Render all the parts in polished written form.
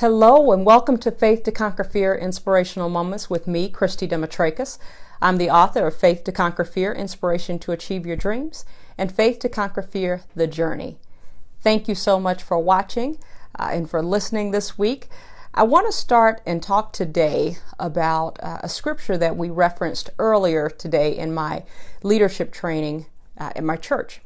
Hello and welcome to Faith to Conquer Fear Inspirational Moments with me, Christy Demetrakis. I'm the author of Faith to Conquer Fear, Inspiration to Achieve Your Dreams, and Faith to Conquer Fear, The Journey. Thank you so much for watching and for listening this week. I want to start and talk today about a scripture that we referenced earlier today in my leadership training in my church.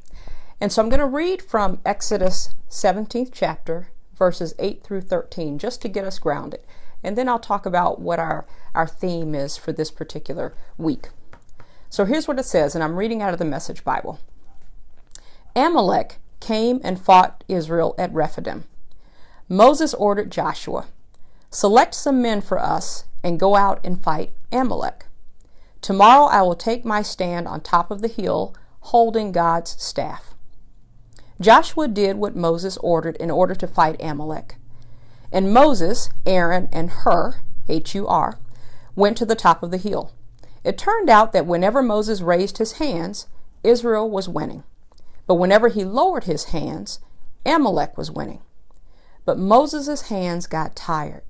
And so I'm going to read from Exodus 17th chapter, verses 8 through 13, just to get us grounded. And then I'll talk about what our theme is for this particular week. So here's what it says, and I'm reading out of the Message Bible. Amalek came and fought Israel at Rephidim. Moses ordered Joshua, "Select some men for us and go out and fight Amalek. Tomorrow I will take my stand on top of the hill, holding God's staff." Joshua did what Moses ordered in order to fight Amalek. And Moses, Aaron, and Hur, H-U-R, went to the top of the hill. It turned out that whenever Moses raised his hands, Israel was winning. But whenever he lowered his hands, Amalek was winning. But Moses' hands got tired,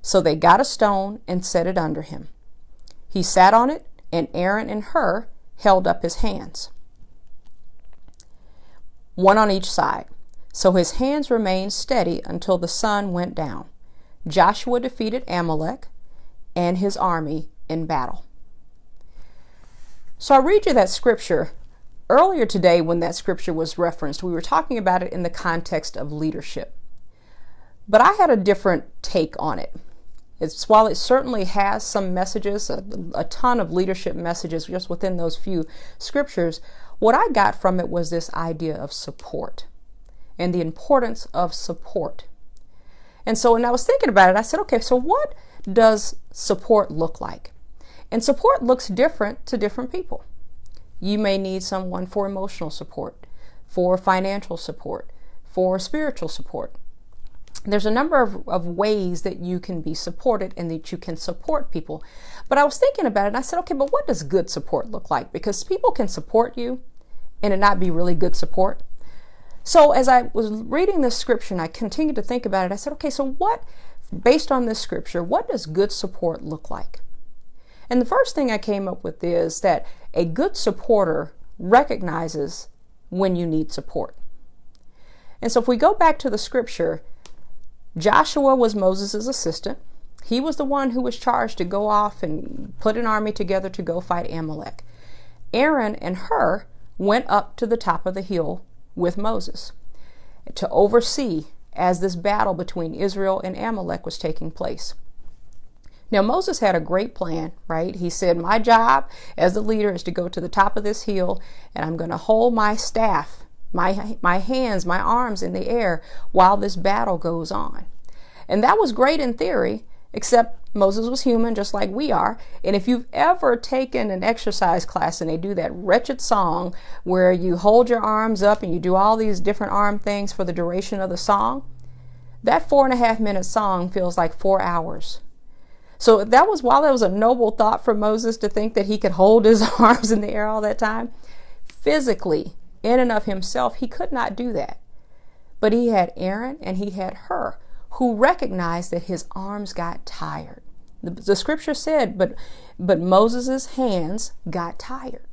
so they got a stone and set it under him. He sat on it, and Aaron and Hur held up his hands, one on each side. So his hands remained steady until the sun went down. Joshua defeated Amalek and his army in battle. So I read you that scripture. Earlier today, when that scripture was referenced, we were talking about it in the context of leadership. But I had a different take on it. While it certainly has some messages, a ton of leadership messages just within those few scriptures, what I got from it was this idea of support and the importance of support. And so when I was thinking about it, I said, okay, so what does support look like? And support looks different to different people. You may need someone for emotional support, for financial support, for spiritual support. There's a number of ways that you can be supported and that you can support people. But I was thinking about it and I said, okay, but what does good support look like? Because people can support you and it not be really good support. So as I was reading this scripture and I continued to think about it, I said, okay, so based on this scripture, what does good support look like? And the first thing I came up with is that a good supporter recognizes when you need support. And so if we go back to the scripture, Joshua was Moses' assistant. He was the one who was charged to go off and put an army together to go fight Amalek. Aaron and Hur went up to the top of the hill with Moses to oversee as this battle between Israel and Amalek was taking place. Now Moses had a great plan, right? He said, my job as the leader is to go to the top of this hill and I'm going to hold my staff, my hands, my arms in the air while this battle goes on. And that was great in theory, except Moses was human just like we are. And if you've ever taken an exercise class and they do that wretched song where you hold your arms up and you do all these different arm things for the duration of the song, that 4.5-minute song feels like 4 hours. So while that was a noble thought for Moses to think that he could hold his arms in the air all that time, physically, in and of himself, he could not do that. But he had Aaron and he had Hur, who recognized that his arms got tired. The scripture said, but Moses' hands got tired.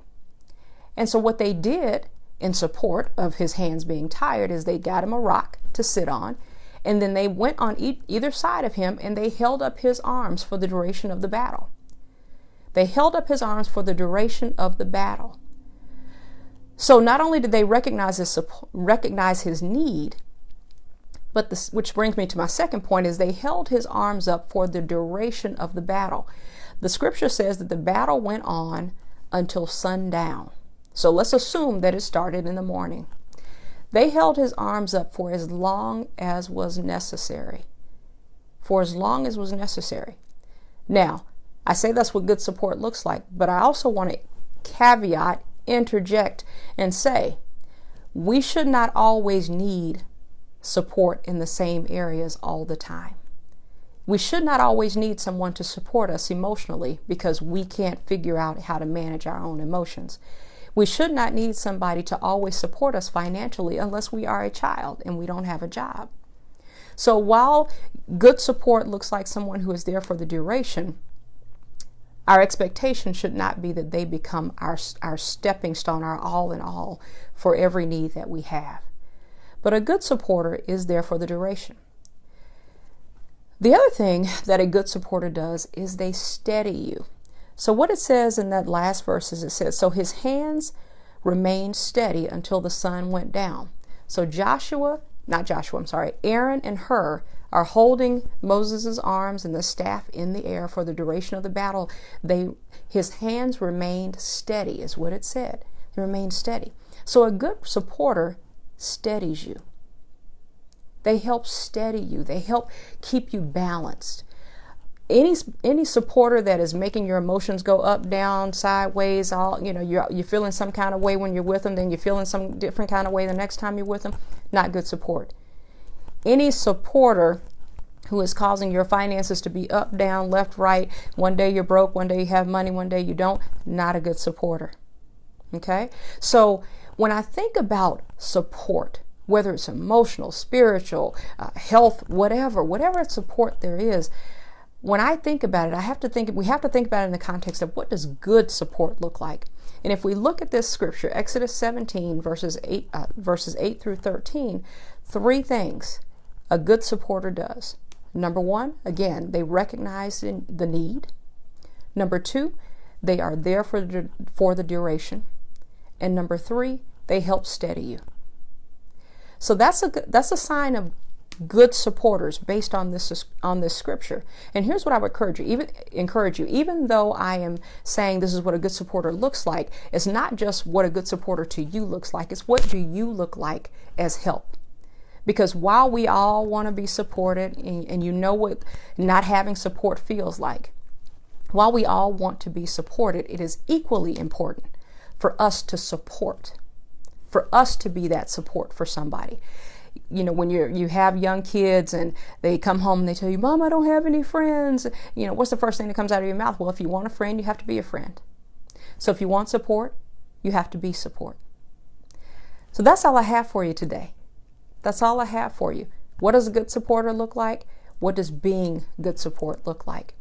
And so what they did in support of his hands being tired is they got him a rock to sit on, and then they went on either side of him and they held up his arms for the duration of the battle. They held up his arms for the duration of the battle. So not only did they recognize his need, but which brings me to my second point, is they held his arms up for the duration of the battle. The scripture says that the battle went on until sundown. So let's assume that it started in the morning. They held his arms up for as long as was necessary. For as long as was necessary. Now, I say that's what good support looks like, but I also want to caveat, interject, and say we should not always need support in the same areas all the time. We should not always need someone to support us emotionally because we can't figure out how to manage our own emotions. We should not need somebody to always support us financially unless we are a child and we don't have a job. So while good support looks like someone who is there for the duration, our expectation should not be that they become our stepping stone, our all in all for every need that we have. But a good supporter is there for the duration. The other thing that a good supporter does is they steady you. So what it says in that last verse is it says, so his hands remained steady until the sun went down. So Aaron and Hur are holding Moses' arms and the staff in the air for the duration of the battle. His hands remained steady, is what it said. They remained steady. So a good supporter steadies you. They help steady you. They help keep you balanced. Any supporter that is making your emotions go up, down, sideways, you're feeling some kind of way when you're with them, then you're feeling some different kind of way the next time you're with them, not good support. Any supporter who is causing your finances to be up, down, left, right, one day you're broke, one day you have money, one day you don't, not a good supporter. Okay? So when I think about support, whether it's emotional, spiritual, health, whatever support there is, when I think about it, we have to think about it in the context of what does good support look like. And if we look at this scripture, Exodus 17, verses 8 through 13, three things a good supporter does. Number one, again, they recognize the need. Number two, they are there for the duration. And number three, they help steady you. So that's a sign of good supporters based on this scripture. And here's what I would encourage you, even though I am saying this is what a good supporter looks like, it's not just what a good supporter to you looks like, it's what do you look like as help. Because while we all want to be supported, and you know what not having support feels like, while we all want to be supported, it is equally important for us to support, for us to be that support for somebody. When you have young kids and they come home and they tell you, Mom, I don't have any friends. What's the first thing that comes out of your mouth? Well, if you want a friend, you have to be a friend. So if you want support, you have to be support. So that's all I have for you today. That's all I have for you. What does a good supporter look like? What does being good support look like?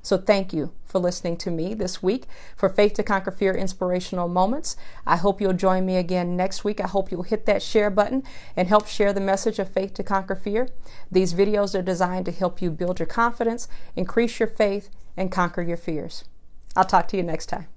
So thank you for listening to me this week for Faith to Conquer Fear Inspirational Moments. I hope you'll join me again next week. I hope you'll hit that share button and help share the message of Faith to Conquer Fear. These videos are designed to help you build your confidence, increase your faith, and conquer your fears. I'll talk to you next time.